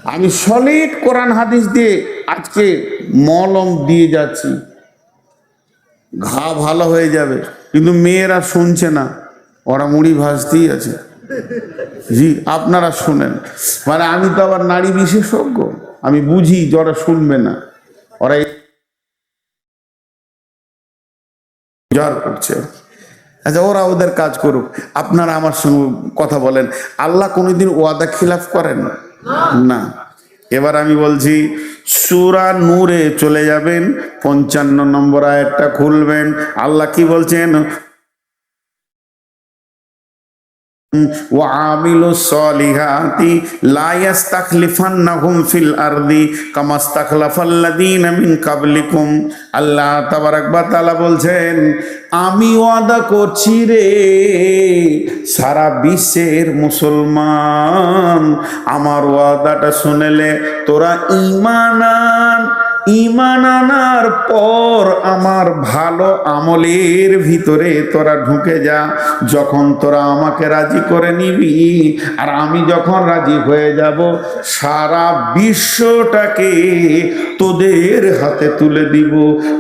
আমি সলিড কোরআন হাদিস দিয়ে আজকে মলম দিয়ে যাচ্ছি, ঘা ভালো হয়ে যাবে, কিন্তু মেয়েরা শুনছে না, ওরা মুড়ি ভাজতেই আছে। জি, আপনারা শুনেন, মানে আমি তো আবার নারী বিশেষজ্ঞ, আমি বুঝি যে ওরা শুনবে না, ওরা জ্বর করছে। আচ্ছা, ওরা ওদের কাজ করুক, আপনারা আমার সঙ্গে কথা বলেন। আল্লাহ কোনোদিন ওয়াদা খিলাফ করেন না। এবার আমি বলছি, সূরা নূরে চলে যাবেন, 55 নম্বর আয়াতটা খুলবেন। আল্লাহ কি বলছেন? ওয়ামিলুস সলিহাতি লা ইস্তাখলিফান্নাহুম ফিল আরদি কামা ইস্তাখলাফাল্লাযীনা মিন কাবলিকুম। আল্লাহ তাবারাক ওয়া তাআলা বলছেন, আমি ওয়াদা করছি রে সারা বিশ্বের মুসলমান, আমার ওয়াদাটা শুনেলে তোরা ঈমান আন। ঈমান আনার পর আমার ভালো আমলের ভিতরে তোরা ঢুকে যা। যখন তোরা আমাকে রাজি করে নিবি আর আমি যখন রাজি হয়ে যাব, সারা বিশ্বটাকে তোদের হাতে তুলে দিব,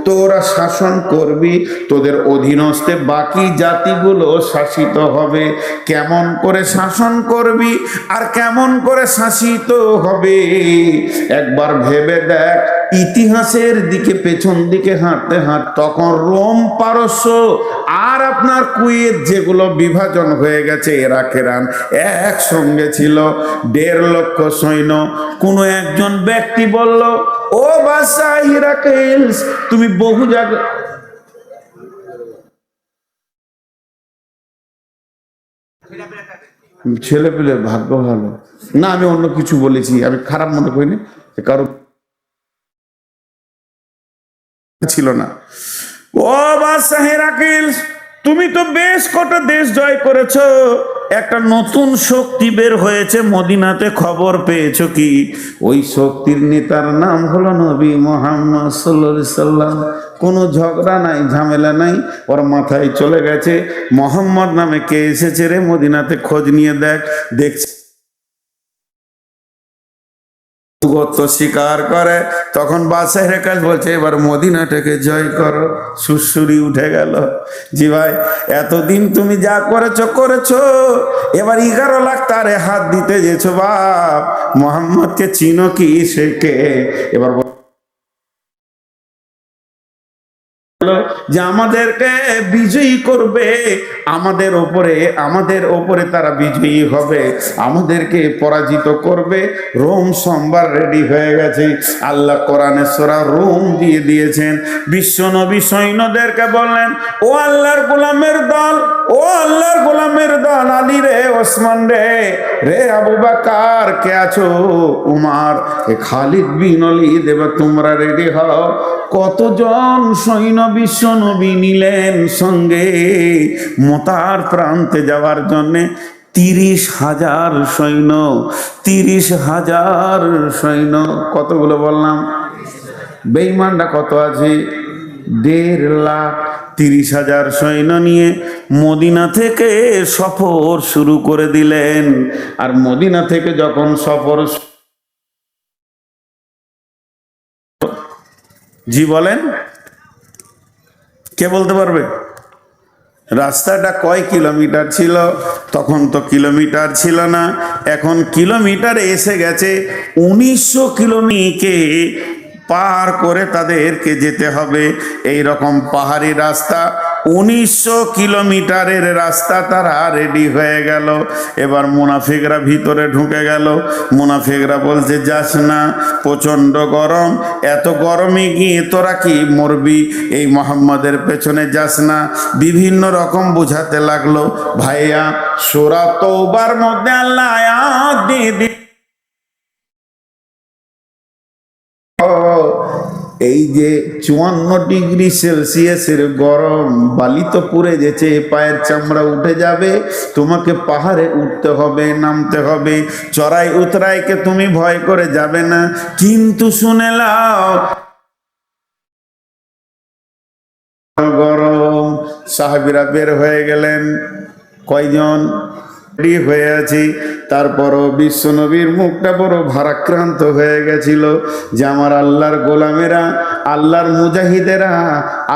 তোরা শাসন করবি, তোদের অধীনস্থে বাকি জাতিগুলো শাসিত হবে। কেমন করে শাসন করবি আর কেমন করে শাসিত হবে একবার ভেবে দেখ। ইতিহাসের দিকে পেছন দিকে হাঁটতে তখন রোম, পারস্য আর আপনার কুয়েত যেগুলো বিভাজন হয়ে গেছে, ইরাক ইরান একসঙ্গে ছিল, 1.5 লক্ষ সৈন্য। কোনো একজন ব্যক্তি বলল, ও বাদশাহ হিরাকেলস, তুমি বহু জায়গা ছেলে পেলে ভাগ্য ভালো না, আমি অন্য কিছু বলেছি, আমি খারাপ মনে করিনি, কারো ছিল না। ও বাদশাহ হিরাকেলস, তুমি তো বেশ কটা দেশ জয় করেছো, একটা নতুন শক্তি বের হয়েছে মদিনাতে, খবর পেয়েছো কি? ওই শক্তির নেতার নাম হলো নবী মুহাম্মদ সাল্লাল্লাহু আলাইহি সাল্লাম। কোনো ঝগড়া নাই, ঝামেলা নাই, ওর মাথায় চলে গেছে মোহাম্মদ নামে কে এসেছে রে মদিনাতে, খোঁজ নিয়ে দেখছে স্বীকার করে। তখন বাদশাহ হিরাক্লিয়াস বলছে, এবার মদিনাটাকে জয় করো। সুরসুরি উঠে গেল। জি ভাই, এতদিন তুমি যা করেছো, এবার 11 লাখ তারে হাত দিতে যেছো বাপ। মোহাম্মদকে চিনো কি? সে কে? এবার যে আমাদেরকে বিজয়ী করবে, আমাদের ওপরে তারা বিজয়ী হবে, আমাদেরকে পরাজিত করবে। রোম সোমবার রেডি হয়ে গেছে। আল্লাহ কোরআনে সূরা রোম দিয়ে দিয়েছেন। বিশ্ব নবী সৈন্যদেরকে বললেন, ও আল্লাহর গোলামের দল, ও আল্লাহর গোলামের দল, আলী রে, ওসমান রে আবু বকর, কে আছো? উমার, এ খালিদ বিন ওলীদ, এবার তোমরা রেডি হও। কতজন সৈন্য বিশ্ব নবী নিলেন সঙ্গে মোতার প্রান্তে যাওয়ার জন্যে? 30,000 সৈন্য। 30,000 সৈন্য। কতগুলো বললাম? বেঈমানরা কত আছে? 1.5 লাখ। 30,000 সৈন্য নিয়ে মদিনা থেকে সফর শুরু করে দিলেন। আর মদিনা থেকে যখন সফর, জি বলেন, কে বলতে পারবে? রাস্তাটা কয় কিলোমিটার ছিল? তখন তো কিলোমিটার ছিল না, এখন কিলোমিটার এসে গেছে। 1900 কিলোমিটার পার করে তাদেরকে যেতে হবে। এই রকম পাহাড়ি রাস্তা, 1900 কিলোমিটারের রাস্তা তারা রেডি হয়ে গেল। এবার মুনাফিকরা ভিতরে ঢুকে গেল। মুনাফিকরা বলছে, যাস না, প্রচন্ড গরম, এত গরমে গিয়ে তোরা কি মরবি, এই মোহাম্মদের পেছনে যাস না। বিভিন্ন রকম বুঝাতে লাগলো। ভাইয়া, সূরা তওবার মধ্যে আল্লাহ আয়াত দিয়ে এই যে 54 ডিগ্রি সেলসিয়াসের গরম, বালি তো পুড়ে গেছে, পায়ের চামড়া উঠে যাবে, তোমাকে পাহাড়ে উঠতে হবে, নামতে হবে। চড়াই উতরাইকে তুমি ভয় করে যাবে না, কিন্তু শুনে লাও গরম। সাহাবীরা বের হয়ে গেলেন। কয়জন? রেডি হয়ে আছি, তারপরও বিশ্বনবীর মুখটা বড় ভারাক্রান্ত হয়ে গেছিল যে আমার আল্লাহর গোলামেরা, আল্লাহর মুজাহিদেরা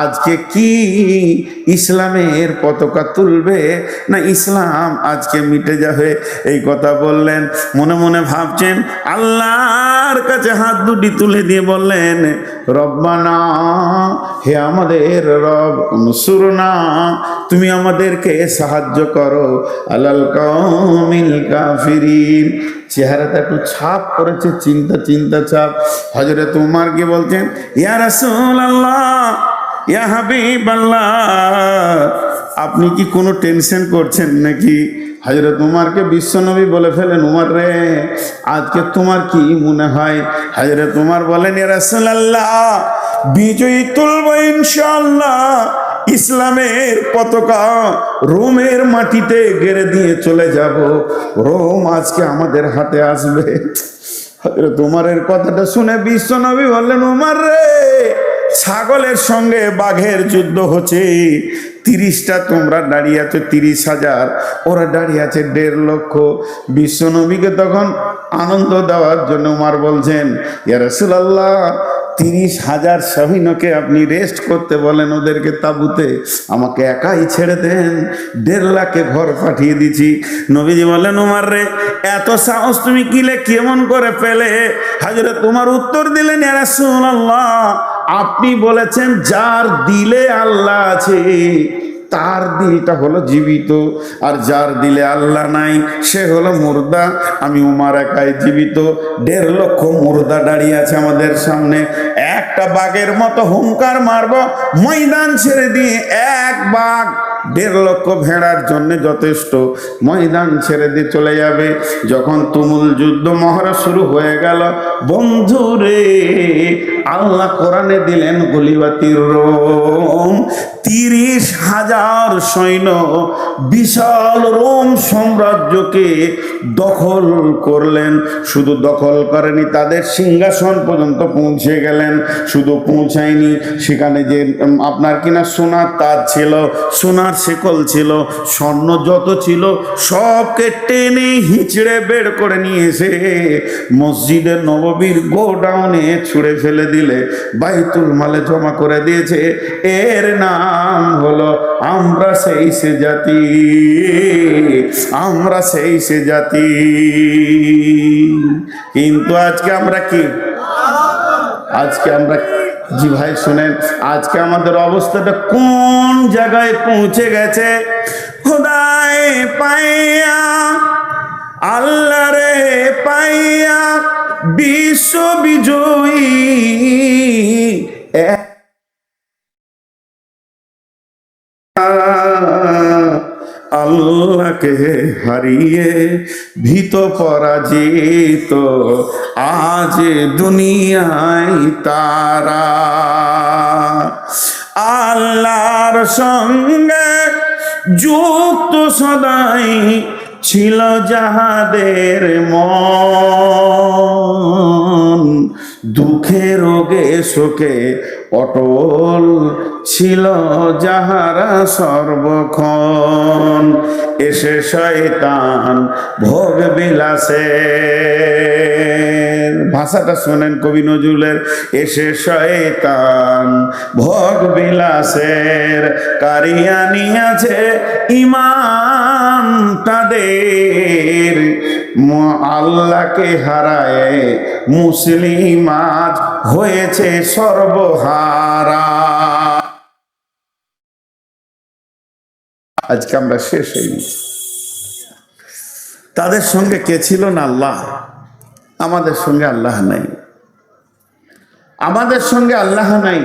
আজকে কি ইসলামের পতাকা তুলবে না ইসলাম আজকে মিটে যাবে। এই কথা বললেন, মনে মনে ভাবছেন, আল্লাহর কাছে হাত দুটি তুলে দিয়ে বললেন, রব্বানা, হে আমাদের রব, নসুরনা, তুমি আমাদেরকে সাহায্য করো, আলাল কাউমিল কাফিরিন। চেহারাটা একটু ছাপ করেছে, চিন্তা চিন্তা ছাপ। হযরত উমর কি বলছেন, ইয়া রাসূলুল্লাহ, ইয়া হাবিবাল্লাহ, আপনি কি কোনো টেনশন করছেন নাকি? হযরত উমরকে বিশ্বনবী বলে ফেলেন, উমর রে, আজকে তোমার কি মনে হয়? হযরত উমর বলেন, ইয়া রাসূলুল্লাহ, বিজয়ী তুলব ইনশাআল্লাহ, ইসলামের পতাকা রোমের মাটিতে গেড়ে দিয়ে চলে যাব, রোম আজকে আমাদের হাতে আসবে। হযরত উমরের কথাটা শুনে বিশ্বনবী বললেন, উমর রে, ছাগলের সঙ্গে বাঘের যুদ্ধ হচ্ছে, 30টা তোমরা দাঁড়িয়ে আছো 30,000, ওরা দাঁড়িয়ে আছে 1.5 লক্ষ। বিশ্বনবীকে তখন আনন্দ দেওয়ার জন্য উমর বলছেন, ইয়া রাসূলুল্লাহ, 30,000 সৈন্যকে আপনি রেস্ট করতে বলেন, ওদেরকে তাঁবুতে, আমাকে একাই ছেড়ে দেন, 1.5 লাখে ঘর পাঠিয়ে দিছি। নবীজি বলেন, উমর রে, এত সাহস তুমি কিলে কেমন করে পেলে? হযরত উমর উত্তর দিলেন, ইয়া রাসূলুল্লাহ, আপনি বলেছেন যার দিলে আল্লাহ আছে তার দিলটা হলো জীবিত, আর যার দিলে আল্লাহ নাই সে হলো মুর্দা। আমি উমর একাই জীবিত, 1.5 লক্ষ মুর্দা দাঁড়িয়ে আছে আমাদের সামনে। একটা বাঘের মতো হুঙ্কার মারব, ময়দান ছেড়ে দিয়ে, এক বাঘ 1.5 লক্ষ ভেড়ার জন্য যথেষ্ট, ময়দান ছেড়ে দিয়ে চলে যাবে। যখন তুমুল যুদ্ধ মহড়া শুরু হয়ে গেল, বন্ধুরে, আল্লাহ কোরআনে দিলেন গুলিবাতির রোম, 30,000 সৈন্য বিশাল রোম সাম্রাজ্যকে দখল করলেন। শুধু দখল করেনি, তাদের সিংহাসন পর্যন্ত পৌঁছে গেলেন। শুধু পৌঁছায়নি, সেখানে যে আপনার কিনা সোনার তাজ ছিল, সোনার শেকল ছিল, স্বর্ণ যত ছিল সবকে টেনে হিঁচড়ে বের করে নিয়ে এসে মসজিদে নববীর গোডাউনে ছুঁড়ে ফেলে দিলে বাইতুল মালে জমা করে দিয়েছে। এর নাম হলো আমরা সেই সে জাতি, আমরা সেই সে জাতি। কিন্তু আজকে আমরা কি? আজকে আমরা, জি ভাই শুনেন, আজকে আমাদের অবস্থাটা কোন জায়গায় পৌঁছে গেছে? খোদায় পাইয়া, আল্লাহ রে পাইয়া, বিশ্ব বিজয়ী আল্লাহকে হারিয়ে ভীত পরাজিত আজ দুনিয়ায় তারা। আল্লাহর সঙ্গে যুক্ত সদাই ছিল যাহাদের মন, দুঃখে রোগে শোকে অটল ছিল যাহারা সর্বক্ষণ। এসে শয়তান ভোগ বিলাসের, ভাষাটা শোনেন কবি নজরুলের, এসে শয়তান ভোগ বিলাসের কারিয়া নিয়েছে ইমান তাদের, আল্লাহকে হারায় মুসলিম আজ হয়েছে সর্বহারা। আজকে আমরা শেষ হয়ে গেছি। তাদের সঙ্গে কে ছিল না? আল্লাহ। আমাদের সঙ্গে আল্লাহ নাই, আমাদের সঙ্গে আল্লাহ নাই,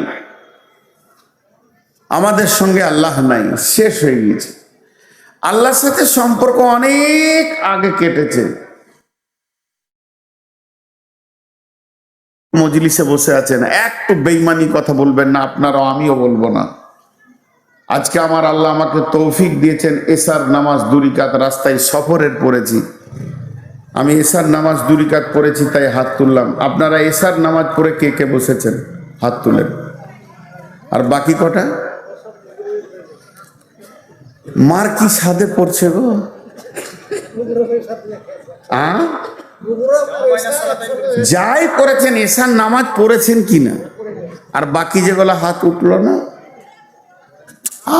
আমাদের সঙ্গে আল্লাহ নাই, শেষ হয়ে গেছে। আল্লাহর সাথে সম্পর্ক অনেক আগে কেটেছে। মজলিসে বসে আছেন, একটু বেঈমানি কথা বলবেন না আপনারাও, আমিও বলবো না। আজকে আমার আল্লাহ আমাকে তৌফিক দিয়েছেন, এশার নামাজ 2 রাকাত রাস্তায় সফরের পড়েছি। আমি এশার নামাজ 2 রাকাত পড়েছি, তাই হাত তুললাম। আপনারা এশার নামাজ পড়ে কে কে বসেছেন হাত তুলেন। আর বাকি কটা মার কি সাথে পড়ছে গো? যাই করেছেন, এশার নামাজ পড়েছেন কিনা, আর বাকি যেগুলো হাত উঠলো না,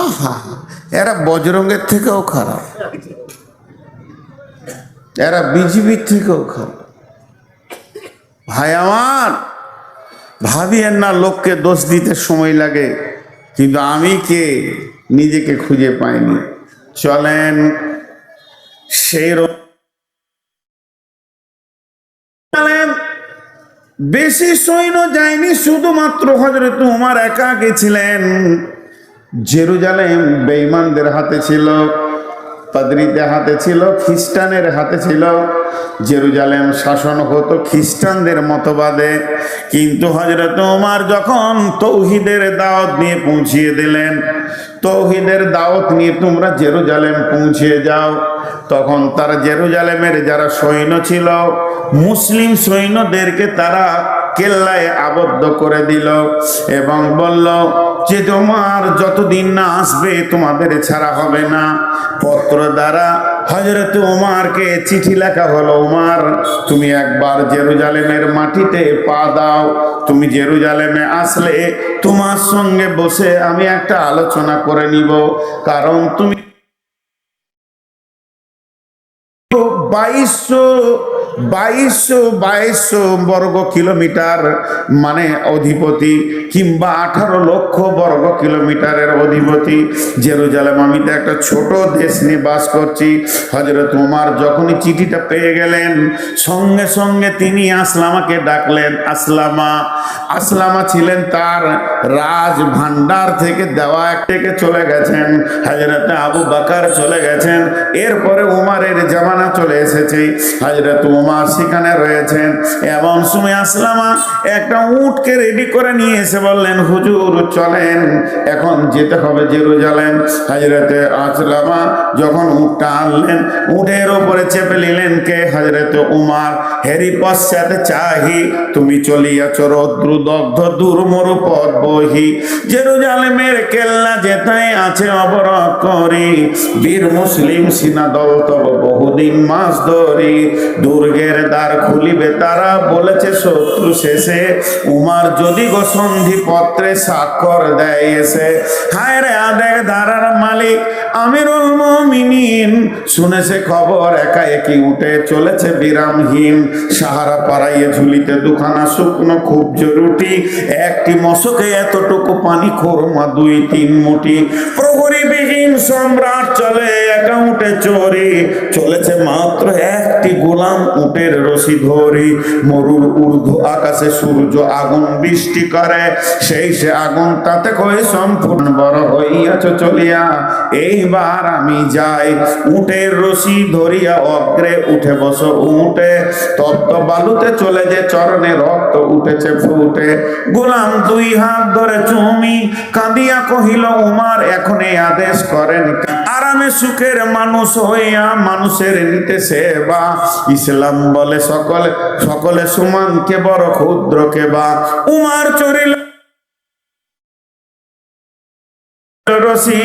আহা, এরা বজরঙ্গের থেকেও খারাপ, এরা বিজিবির থেকেও খারাপ। ভাই আমার, ভাবিয়েন না লোককে দোষ দিতে সময় লাগে, কিন্তু আমি কে নিজেকে খুঁজে পাইনি। চলেন সেই বেশি সৈন্য যায়নি, শুধুমাত্র হযরত উমর একা গেছিলেন। জেরুজালেম বেঈমানদের হাতে ছিল, পাদ্রীদের হাতে ছিল, খ্রিস্টানের হাতে ছিল। জেরুজালেম শাসন হতো খ্রিস্টানদের মতবাদে, কিন্তু হযরত উমর যখন তৌহিদের দাওয়াত নিয়ে পৌঁছিয়ে দিলেন, তৌহিদের দাওয়াত নিয়ে তোমরা জেরুজালেম পৌঁছিয়ে যাও, তখন তারা জেরুজালেমের যারা সৈন্য ছিল, মুসলিম সৈন্যদেরকে তারা কেল্লায় আবদ্ধ করে দিল এবং বলল যে তোমার যতদিন না আসবে তোমাদের ছাড়া হবে না। পত্র দ্বারা হযরত উমরকে চিঠি লেখা হলো, উমর তুমি একবার জেরুজালেমের মাটিতে পা দাও, তুমি জেরুজালেমে আসলে তোমার সঙ্গে বসে আমি একটা আলোচনা করে নিব, কারণ তুমি 2200 বর্গ কিলোমিটার মানে অধিপতি, কিংবা 18 লক্ষ বর্গ কিলোমিটারের অধিপতি। জেরুজালেম আমি তো একটা ছোট দেশ নিয়ে বাস করছি। হযরত উমর যখনই চিঠিটা পেয়ে গেলেন, সঙ্গে সঙ্গে তিনি আসলামাকে ডাকলেন। আসলামা ছিলেন তার রাজ ভান্ডার থেকে দেওয়া থেকে চলে গেছেন, হযরত আবু বকর চলে গেছেন, এরপরে উমরের জামানা চলে এসেছে, হযরত উমর সেখানে রয়েছেন। এমন সময় আসলামা একটা উটকে রেডি করে নিয়ে এসে বললেন, হুজুর চলেন, এখন যেতে হবে জেরুজালেম। হযরতে আসলামা যখন উটটা আনলেন, উটের উপরে চেপে নিলেন কে? হযরত উমর। হেরি পশ্চাতে চাহি তুমি চলিয়াছ রৌদ্রদগ্ধ দুর্মরু পথ বহি, জেরুজালেমের কেল্লা যেতাই আছে অবরোধ করি, বীর মুসলিম সিনা দল তব বহুদিন মাস ধরি, দুর্গের দ্বার খুলিবে তারা বলেছে শত্রু শেষে, উমর যদি গো সন্ধি পত্রে স্বাক্ষর দেয় এসে। হায় রে আদেক ধারার মালিক আমিরুল মুমিনিন শুনেছে খবর, একা একই উঠে চলেছে বিরামহীন, সাহারা পাড়াইয়ে ঝুলিতে দুখানা শুকনো খুব জরুরি, একটি মশকে এতটুকু পানি খোরমা 2-3 মুঠি, প্রহরীবিহীন সম্রাট চলে একা উঠে চোরি, চলেছে মাত্র একটি গোলাম উটের রশি ধরি, মরুর ঊর্ধ্ব আকাশে সূর্য আগুন বৃষ্টি করে, সেই সে আগুন তাতে কই সম্পূর্ণ বড় হইয়াছ চলিয়া, এইবার আমি যাই, উটের রশি ধরিয়া অগ্রে উঠে বসো উঠে, তপ্ত বালুতে চলে যে চরণে রক্ত উঠেছে ফুটে, গোলাম 2 হাত ধরে চুমি কাঁদিয়া কহিল উমর এখন এই আদেশ করেন, আরামে সুখের মানুষ হইয়া মানুষের নিতে সেবা, ইসলাম বলে সকলে সমান কে বড় ক্ষুদ্র কে বা, উমর চরিল রশি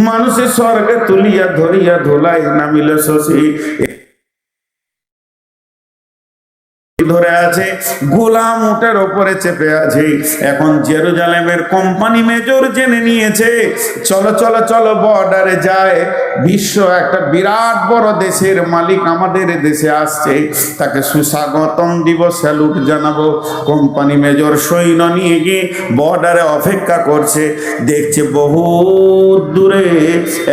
মানুষের স্বর্গে তুলিয়া ধরিয়া ধুলাই নামিল শশী, ধরে আছে গোলাম উটের উপরে চেপে আছে। এখন জেরুজালেমের কোম্পানি মেজর জেনে নিয়েছে, চলো চলো চলো বর্ডারে যায়, বিশ্ব একটা বিরাট বড় দেশের মালিক আমাদের দেশে আসছে, তাকে সুস্বাগতম দিব, স্যালুট জানাবো। কোম্পানি মেজর সৈন্য নিয়ে গিয়ে বর্ডারে অপেক্ষা করছে, দেখছে বহু দূরে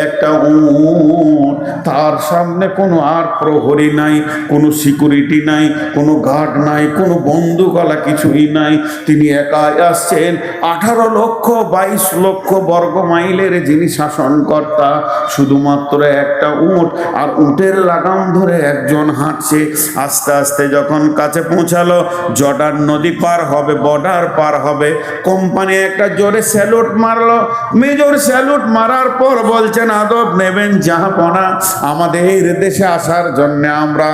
একটা উট, তার সামনে কোনো আর প্রহরী নাই, কোনো সিকিউরিটি নাই, কোনো গার্ড নাই, কোনো বন্দুকওয়ালা কিছুই নাই, তিনি একাই আসছেন। 18 লক্ষ 22 লক্ষ বর্গ মাইলের যিনি শাসনকর্তা, শুধুমাত্র একটা উট, আর উটের লাগাম ধরে একজন হাঁটছে। আস্তে আস্তে যখন কাছে পৌঁছালো, জর্ডান নদী পার হবে, বর্ডার পার হবে, কোম্পানি একটা জোরে স্যালুট মারলো। মেজর স্যালুট মারার পর বলছেন, আদব নেবেন জাহাপনা, আমাদের দেশে আসার জন্য আমরা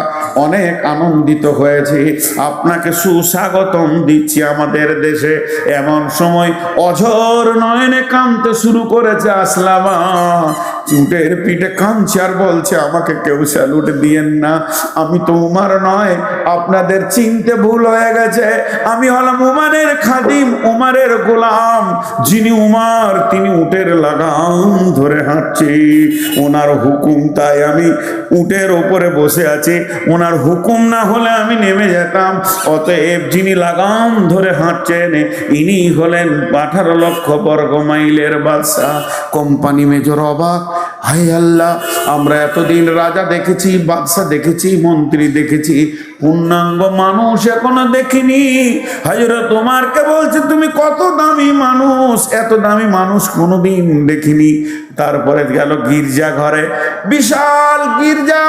অনেক আনন্দিত হয়েছি, আপনাকে সুস্বাগতম দিচ্ছি আমাদের দেশে। এমন সময় অঝোর নয়নে কাঁদতে শুরু করেছে আসলামা, উটের পিঠে কাঁদছে আর বলছে, আমাকে কেউ স্যালুট দিয়েন না, আমি তো উমার নয়, আপনাদের চিনতে ভুল হয়ে গেছে, আমি হলাম উমারের খাদিম, উমারের গোলাম। যিনি উমার তিনি উটের লাগাম ধরে হাঁটছি, ওনার হুকুম তাই আমি উটের ওপরে বসে আছি, ওনার হুকুম না হলে আমি নেমে যেতাম। অতএব যিনি লাগাম ধরে হাঁটছেন ইনি হলেন 18 লক্ষ বর্গ মাইলের বাদশা। কোম্পানি মেজর অবাক, হায় আল্লাহ, আমরা এতদিন রাজা দেখেছি, বাদশা দেখেছি, মন্ত্রী দেখেছি, পূর্ণাঙ্গ মানুষ এখনো দেখিনি। হযরত ওমরকে বলছে, তুমি কত দামি মানুষ, এত দামি মানুষ কোনোদিন দেখিনি। তারপরে গেল গির্জা ঘরে, বিশাল গির্জা,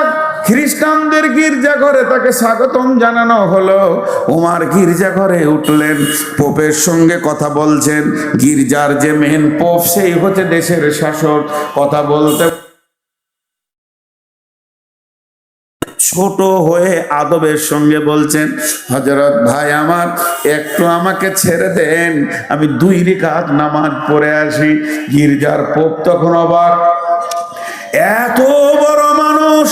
খ্রিস্টানদের গির্জা ঘরে তাকে স্বাগতম জানানো হলো। ওমর গির্জা ঘরে উঠলেন, পোপের সঙ্গে কথা বলছেন। গির্জার যে মেন পোপ সেই হচ্ছে দেশের শাসক। কথা বলতে ছোট হয়ে আদবের সঙ্গে বলছেন, হযরত ভাই আমার, একটু আমাকে ছেড়ে দেন, আমি 2 রাকাত নামাজ পড়ে আসি। গির্জার পোপ তখন অবাক, এত বড় মানুষ,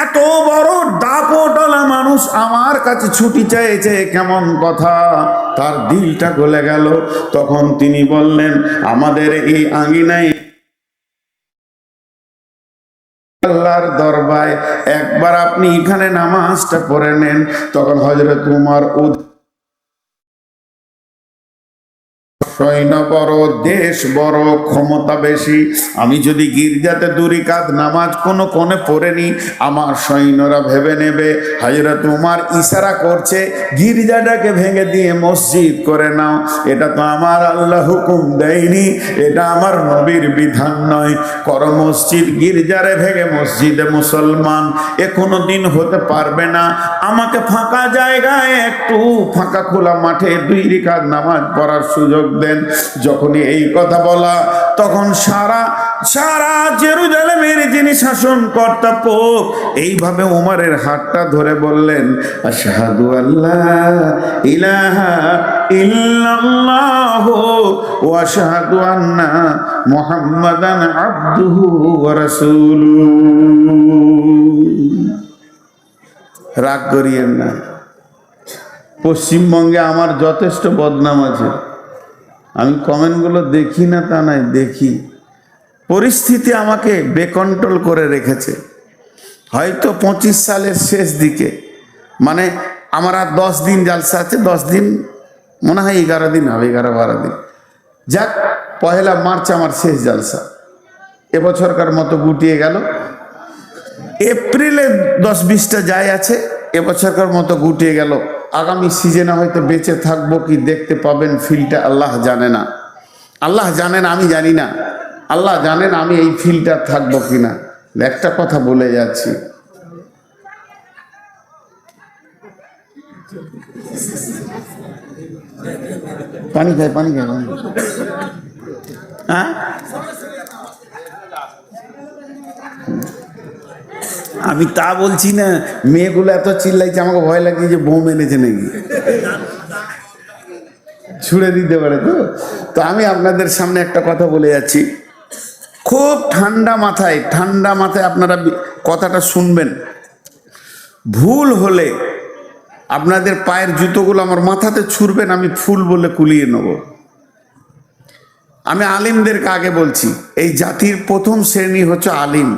এত বড় দাপটওয়ালা মানুষ আমার কাছে ছুটি চাইছে, কেমন কথা। তার দিলটা গলে গেল। তখন তিনি বললেন, আমাদের এই আঙ্গিনায় আল্লাহর দরবারে একবার আপনি এখানে নামাজটা পড়ে নেন। তখন হযরত উমর সৈন্য বড়, দেশ বড়, ক্ষমতা বেশি, আমি যদি গির্জাতে 2 রাকাত নামাজ কোনো কোণে পড়ে নি, আমার সৈন্যরা ভেবে নেবে হযরত উমর ইশারা করছে গির্জাটাকে ভেঙে দিয়ে মসজিদ করে নাও। এটা তো আমার আল্লাহ হুকুম দেয়নি, এটা আমার নবীর বিধান নয়। কর মসজিদ, গির্জারে ভেঙে মসজিদে মুসলমান, এ কোনো দিন হতে পারবে না। আমাকে ফাঁকা জায়গায়, একটু ফাঁকা খোলা মাঠে 2 রাকাত নামাজ পড়ার সুযোগ দেন। যখনই এই কথা বলা, তখন সারা জেরুজালেমের যিনি শাসনকর্তা পোপ এইভাবে উমরের হাতটা ধরে বললেন, আশহাদু আল্লা ইলাহা ইল্লাল্লাহু ওয়া আশহাদু আন্না মুহাম্মাদান আবদুহু ওয়া রাসূলুহু। রাগ করিয়েন না, পশ্চিমবঙ্গে আমার যথেষ্ট বদনাম আছে। আমি কমেন্টগুলো দেখি না তা নয়, দেখি। পরিস্থিতি আমাকে বেকন্ট্রোল করে রেখেছে। হয়তো 25 সালের শেষ দিকে, মানে আমার আর 10 দিন জালসা আছে, 10 দিন মনে হয় 11 দিন হবে, 11-12 দিন। যাক, 1 মার্চ আমার শেষ জালসা। এবছরকার মতো গুটিয়ে গেল। এপ্রিলে 10-20টা যায় আছে, এবছরকার মতো গুটিয়ে গেল। আগামী সিজনে হয়তো বেঁচে থাকবো কি দেখতে পাবেন ফিলটা আল্লাহ জানে না, আল্লাহ জানেন, আমি জানি না। আল্লাহ জানেন আমি এই ফিলটা থাকবো কিনা। একটা কথা বলে যাচ্ছি, পানি খাই হ্যাঁ, আমি তা বলছি না। মেয়েগুলো এত চিল্লাইছে, আমাকে ভয় লাগছে যে বোম এনেছে নাকি, ছুড়ে দিতে পারে। তো আমি আপনাদের সামনে একটা কথা বলে যাচ্ছি, খুব ঠান্ডা মাথায় আপনারা কথাটা শুনবেন। ভুল হলে আপনাদের পায়ের জুতোগুলো আমার মাথাতে ছুঁড়বেন, আমি ফুল বলে কুলিয়ে নেব। আমি আলিমদেরকে আগে বলছি, এই জাতির প্রথম শ্রেণী হচ্ছে আলিম।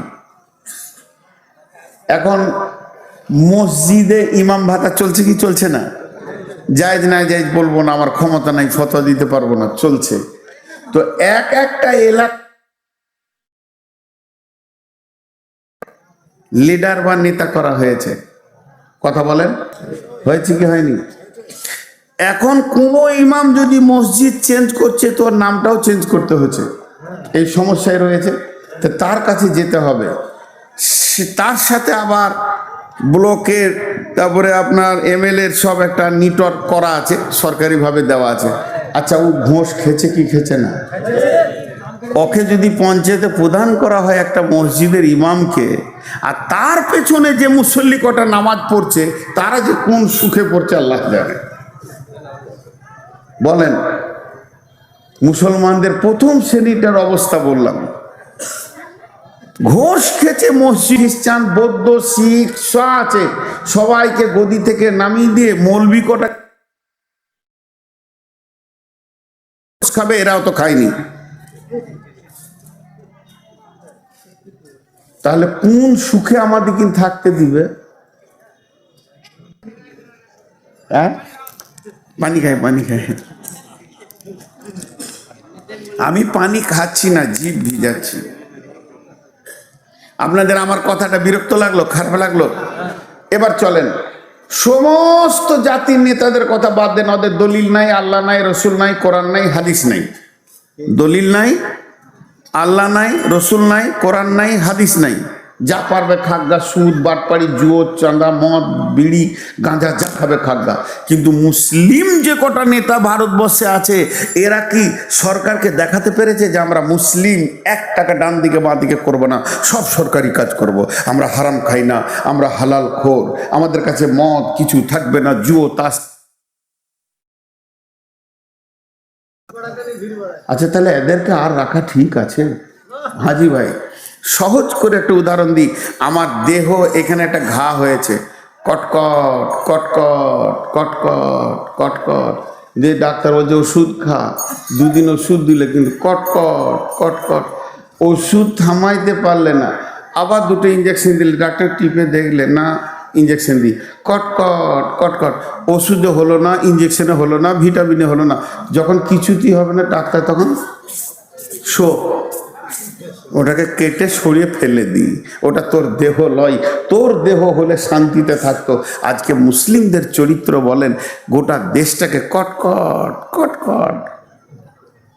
এখন মসজিদে ইমাম ভাতা চলছে কি চলছে না? জায়েজ না জায়েজ বলবো না, আমার ক্ষমতা নাই, ফতোয়া দিতে পারবো না, চলছে। তো একটা এলাকা লিডার বা নেতা করা হয়েছে, কথা বলেন, হয়েছে কি হয়নি? এখন কোনো ইমাম যদি মসজিদ চেঞ্জ করছে তো ওর নামটাও চেঞ্জ করতে হচ্ছে, এই সমস্যায় রয়েছে। তো তার কাছে যেতে হবে, তার সাথে আবার ব্লকের, তারপরে আপনার এমএলএর সব একটা নেটওয়ার্ক করা আছে, সরকারিভাবে দেওয়া আছে। আচ্ছা, ও ঘোষ খেছে কি খেছে না? ওকে যদি পঞ্চায়েতে প্রদান করা হয় একটা মসজিদের ইমামকে, আর তার পেছনে যে মুসল্লি কটা নামাজ পড়ছে তারা যে কোন সুখে পড়ছে আল্লাহ জানে। বলেন, মুসলমানদের প্রথম শ্রেণীটার অবস্থা বললাম। ঘোষ খেছে মসজিদ, খ্রিস্টান, বৌদ্ধ, শিখ সব আছে, সবাইকে গদি থেকে নামিয়ে দিয়ে মৌলবি কটা খাবে, এরাও তো খায়নি। তাহলে কোন সুখে আমাদের কিন্তু থাকতে দিবে? হ্যাঁ, পানি খাই, পানি খাই। আমি পানি খাচ্ছি না, জিভ ভিজাচ্ছি। আপনাদের আমার কথাটা বিরক্ত লাগলো, খারাপ লাগলো? এবার চলেন, সমস্ত জাতির নেতাদের কথা বাদ দেন। ওদের দলিল নাই, আল্লাহ নাই, রসুল নাই, কোরআন নাই, হাদিস নাই। দলিল নাই, আল্লাহ নাই, রসুল নাই, কোরআন নাই, হাদিস নাই। যা পারবে খাগা, সুদ, বাটপাড়ি, জুয়ো, চাঁদা, মদ, বিড়ি, গাঁজা, যা খাবে খাগা। কিন্তু মুসলিম যে কটা নেতা ভারতবর্ষে আছে, এরা কি সরকারকে দেখাতে পেরেছে যে আমরা মুসলিম, 1 টাকা ডান দিকে বাঁ দিকে করবো না, সব সরকারি কাজ করব, আমরা হারাম খাই না, আমরা হালাল খোর, আমাদের কাছে মদ কিছু থাকবে না, জুয়ো, তাস। আচ্ছা, তাহলে এদেরকে আর রাখা ঠিক আছে? হাজি ভাই, সহজ করে একটা উদাহরণ দিই। আমার দেহ এখানে একটা ঘা হয়েছে, কটকট কটকট কটকট কটকট, যে ডাক্তার বলছে ওষুধ খা, 2 দিন ওষুধ দিলে কিন্তু কটকট কটকট, ওষুধ থামাইতে পারলে না, আবার 2টো ইঞ্জেকশন দিলে, ডাক্তার টিপে দেখলে না, ইঞ্জেকশন দিই, কটকট কটকট, ওষুধে হলো না, ইঞ্জেকশনে হলো না, ভিটামিনে হলো না। যখন কিছুতেই হবে না ডাক্তার, তখন ওটাকে কেটে সরিয়ে ফেলে দিই, ওটা তোর দেহ লয়। তোর দেহ হলে শান্তিতে থাকতো। আজকে মুসলিমদের চরিত্র বলেন, গোটা দেশটাকে কটকট কটকট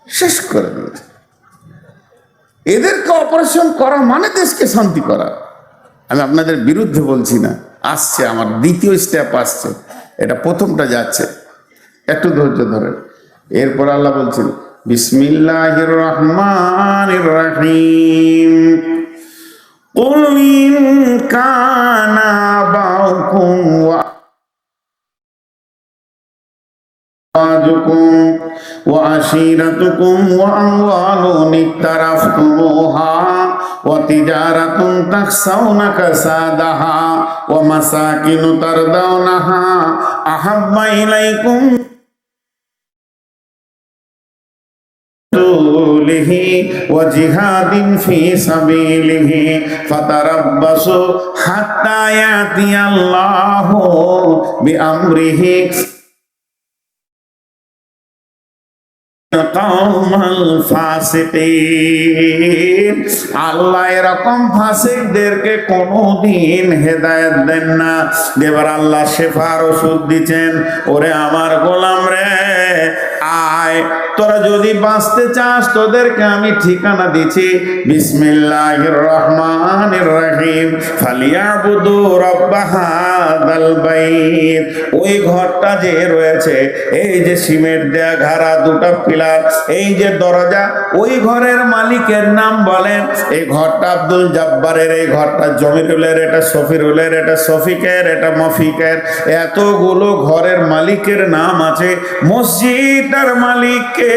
শেষ করে দিয়েছে। এদেরকে অপারেশন করা মানে দেশকে শান্তি করা। আমি আপনাদের বিরুদ্ধে বলছি না, আসছে আমার 2য় স্টেপ আসছে, এটা প্রথমটা যাচ্ছে, একটু ধৈর্য ধরেন। এরপর আল্লাহ বলছেন, বিসমিল্লাহির রহমানির রহিম, কুল ইন কানা বাউকুম ওয়া আজকুম ওয়া আশিরাতুকুম ওয়া আমওয়ালুন ইকতারাফতুমুহা ওয়া তিজারাতুন তাখসাউনা কাসাদাহা ওয়া মাসাকিনু তারদাউনাহা আহাব্বা ইলাইকুম ওয়া জিহাদিন ফি সাবিলিহি ফাতারাব্বাসু হাত্তা ইয়াতিয়াল্লাহু বিআমরিহি আল্লাহ এরকম ফাসিকদেরকে কোনদিন হেদায়েত দেন না। এবার আল্লাহ শেফার ওষুধ দিচ্ছেন, ওরে আমার গোলাম রে, আয়, তোরা যদি বাঁচতে চাস তোদেরকে আমি ঠিকানা দিচ্ছি। বিসমিল্লাহির রহমানির রহিম, ফালিয়াবুদু রাব্ব হাযাল বাইত। ওই ঘরটা যে রয়েছে, এই যে সিমেন্ট দেয়া ঘাড়া 2টা পিলার, এই যে দরজা, ওই ঘরের মালিকের নাম বলেন। এই ঘরটা আব্দুল জব্বারের, এই ঘরটা জমিরুলের, এটা সফিরুলের, এটা শফিকের, এটা মফিকের, এতগুলো ঘরের মালিকের নাম আছে। মসজিদটার মালিককে,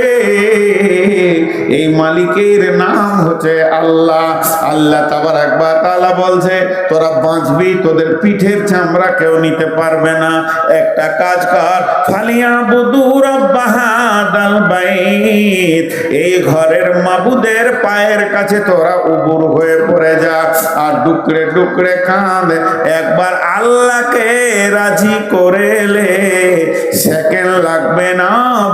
এই মালিকের নাম হচ্ছে আল্লাহ। আল্লাহ তাবারাক ওয়া তাআলা বলছে, তোরা বাঁচবি, তোদের পিঠের চামড়া কেউ নিতে পারবে না। একটা কাজ কর, ফালিয়াবুদু রাব্ব হাযাল বাইত, এই ঘরের মাবুদের পায়ের কাছে তোরা উবুর হয়ে পড়ে যা, আর ডুকরে ডুকরে কাঁদ, একবার আল্লাহকে রাজি করে লে, সেকেন্ড লাগবে না,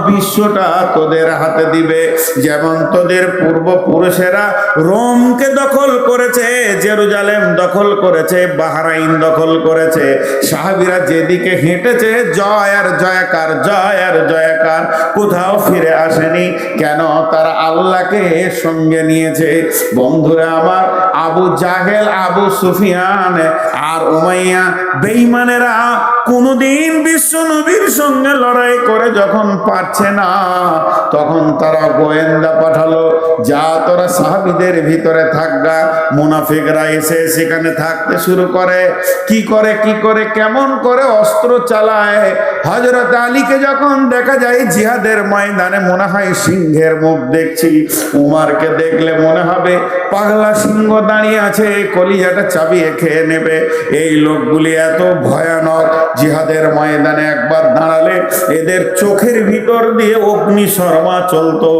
বিশ্বটা তোদের হাতে দিবে। যেমন তোদের পূর্বপুরুষেরা রোমকে দখল করেছে, জেরুজালেম দখল করেছে, বাহরাইন দখল করেছে, সাহাবীরা যেদিকে হেঁটেছে জয় আর জয়কার, জয় আর জয়কার, কোথাও ফিরে আসেনি। কেন? তারা আল্লাহকে সঙ্গে নিয়েছে। বন্ধুরা আমার, আবু জাহেল, আবু সুফিয়ান আর উমাইয়া বেঈমানেরা কোনদিন বিশ্ব নবীর সঙ্গে লড়াই করে যখন পারছে না, না। তখন তারা গোয়েন্দা পাঠালো, যা তোরা সাহাবীদের ভিতরে থাকগা। মুনাফিকরা এসে সেখানে থাকতে শুরু করে। কি করে কেমন করে অস্ত্র চালায়। হযরত আলীকে যখন দেখা যায় জিহাদের ময়দানে, মনে হয় সিংহের মুখ দেখছি। উমারকে দেখলে মনে হবে পাগলা সিংহ দাঁড়িয়ে আছে, কলিজাটা চাবিয়ে খেয়ে নেবে। এই লোকগুলি এত ভয়ানক, জিহাদের ময়দানে একবার দাঁড়ালে এদের চোখের ভিতর দিয়ে অগ্নি শর্মা চলতো,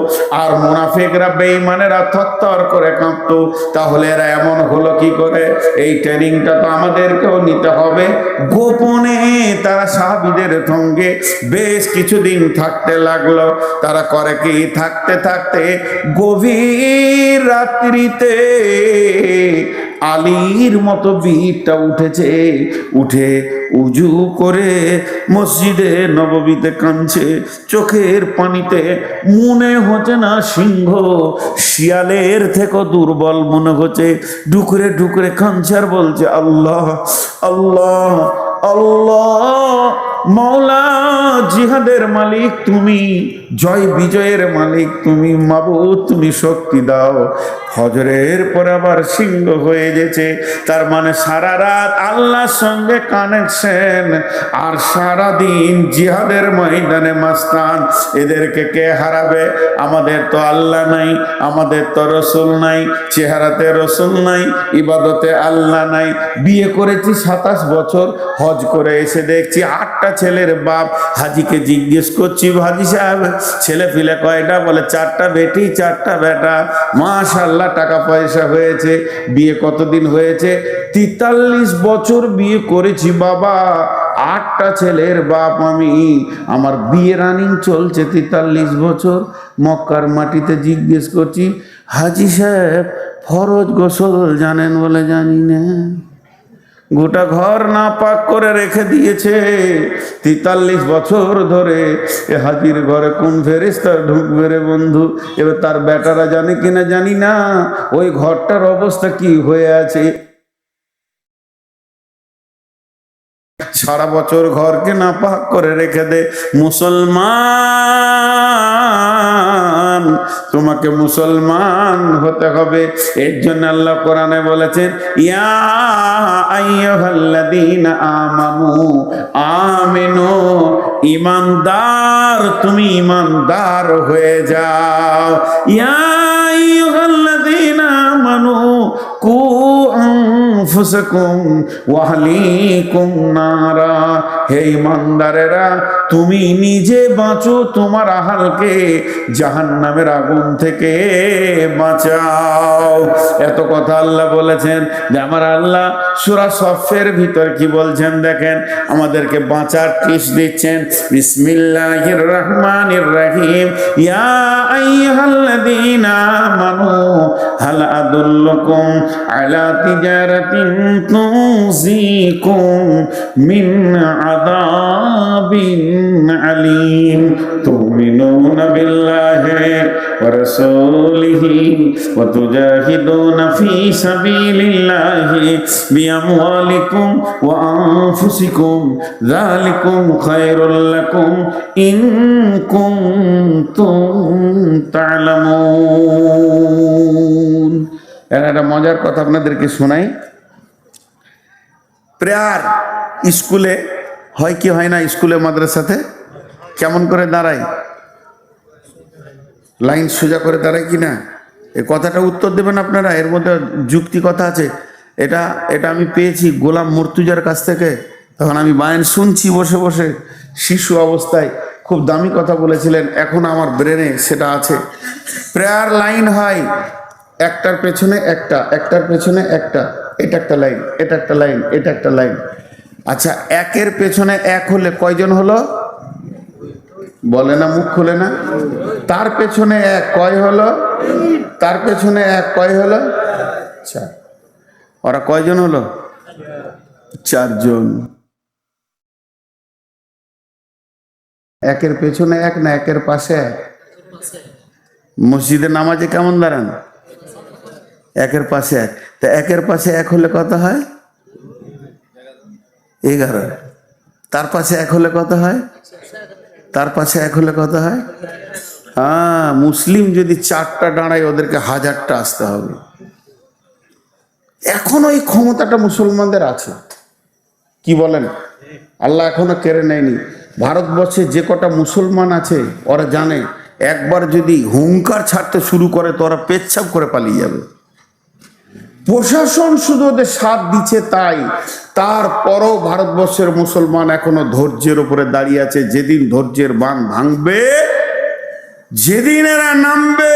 আর মুনাফিকরা বেঈমানেরা থরথর করে কাঁপতো। তাহলে এরা এমন হলো কি করে? এই ট্রেনিংটা তো আমাদেরকেও নিতে হবে। গোপনে তারা সাহাবীদের সঙ্গে বেশ কিছুদিন থাকতে লাগলো। তারা করে কি, থাকতে থাকতে গভীর রাত্রিতে আলীর মতো বীরটা উঠেছে, উঠে উজু করে মসজিদে নববীতে কাঁদছে, চোখের পানিতে। মনে হচ্ছে না সিংহ শিয়ালের থেকেও দুর্বল মনে হচ্ছে। ঢুকরে ঢুকরে কাঁদছে আর বলছে, আল্লাহ আল্লাহ আল্লাহ, মওলা জিহাদের মালিক তুমি, জয় বিজয়ের মালিক তুমি, মাবুদ তুমি শক্তি দাও। ফজরের পর আবার সিংহ হয়ে গেছে, তার মানে সারা রাত আল্লাহর সঙ্গে কানেকশন, আর সারা দিন জিহাদের ময়দানে মাস্তান। এদেরকে কে হারাবে? আমাদের তো আল্লাহ নাই, আমাদের তো রসুল নাই, চেহারাতে রসুল নাই, ইবাদতে আল্লাহ নাই। বিয়ে করেছি 27 বছর, হজ করে এসে দেখছি 8টা ছেলের বাপ। হাজিকে জিজ্ঞেস করছি, হাজি সাহেব ছেলে পিলে কয়টা? বলে 4টা বেটি 4টা বেটা। মাশাআল্লাহ, টাকা পয়সা হয়েছে। বিয়ে কতদিন হয়েছে? 43 বছর বিয়ে করেছি বাবা, 8টা ছেলের বাপ আমি। আমার বিয়ে রানিং চলছে 43 বছর। মক্কার মাটিতে জিজ্ঞেস করছি, হাজি সাহেব ফরজ গোসল জানেন? বলে জানি না। গোটা ঘর না পাক করে রেখে দিয়েছে 43 বছর ধরে। এ হাজির ঘরে কোন ফেরেশতা ঢুকবে রে বন্ধু? এবার তার বেটারা জানে কিনা জানি না, ওই ঘরটার অবস্থা কি হয়ে আছে। সারা বছর ঘরকে না পাক করে রেখে দে। মুসলমান, তোমাকে মুসলমান হতে হবে। এর জন্য আল্লাহ কোরআনে বলেছেন, ইয়া আইয়ুহাল্লাযীনা আমানু আমিনু, ঈমানদার তুমি ঈমানদার হয়ে যাও। ইয়া আইয়ুহাল্লাযীনা আমানু কু আনফুসাকুম ওয়া আহলিকুম নারা, হে ঈমানদারেরা তুমি নিজে বাঁচো, তোমার আহালকে জাহান্নামের আগুন থেকে বাঁচাও। এত কথা আল্লাহ বলেছেন। যে আমার আল্লাহ সূরা সফের ভিতর কি বলছেন দেখেন, আমাদেরকে বাঁচার টিপস দিচ্ছেন। বিসমিল্লাহির রহমানির রহিম, ইয়া আইয়ুহাল্লাযীনা আমানু হাল আদুল্লুকুম আলা তিজারাতিন তুনজিকুম মিন আযাবিন আলীম তুমিনুনা বিল্লাহি ওয়া রাসূলিহি ওয়া তুজাহিদুনা ফি সাবিলিল্লাহি বিআমওয়ালিকুম ওয়া আনফুসিকুম যালিকুম খায়রুল লাকুম ইন কুনতুম তা'লামুন। একটা মজার কথা আপনাদেরকে শোনাই। প্রেয়ার স্কুলে হয় কি হয় না? স্কুলে মাদ্রাসাতে কেমন করে দাঁড়ায়? লাইন সোজা করে দাঁড়ায় কি না? এই কথাটা উত্তর দেবেন আপনারা। এর মধ্যে যুক্তি কথা আছে। এটা আমি পেয়েছি গোলাম মুর্তুজার কাছ থেকে। তখন আমি বায়ান শুনছি বসে বসে, শিশু অবস্থায় খুব দামি কথা বলেছিলেন, এখন আমার ব্রেনে সেটা আছে। প্রেয়ার লাইন হয় একটার পেছনে একটা, একটার পেছনে একটা, এটা একটা লাইন, এটা একটা লাইন, এটা একটা লাইন। আচ্ছা, একের পেছনে এক হলে কয়জন হলো? বলে না, মুখ খুলে না। তার পেছনে এক কয় হলো? তার পেছনে এক কয় হলো? 4। ওরা কয়জন হলো? 4 জন। একের পেছনে এক না একের পাশে এক? মসজিদে নামাজে কেমন দাঁড়ান? একের পাশে এক। তা একের পাশে এক হলে কত হয়? 11। তার পাশে এক হলে কত হয়? তার পাশে এক হলে কথা হয়। হ্যাঁ, মুসলিম যদি 4টা দাঁড়ায় ওদেরকে 1000টা আসতে হবে। এখনো এই ক্ষমতাটা মুসলমানদের আছে, কি বলেন? আল্লাহ এখনো কেড়ে নেয়নি। ভারতবর্ষে যে কটা মুসলমান আছে ওরা জানে একবার যদি হুঙ্কার ছাড়তে শুরু করে তো ওরা পেচ্ছাপ করে পালিয়ে যাবে। প্রশাসন শুধু ওদের সাথ দিচ্ছে, তাই তারপরও ভারতবর্ষের মুসলমান এখনো ধৈর্যের উপরে দাঁড়িয়ে আছে। যেদিন ধৈর্যের বাঁধ ভাঙবে, যেদিন এরা নামবে,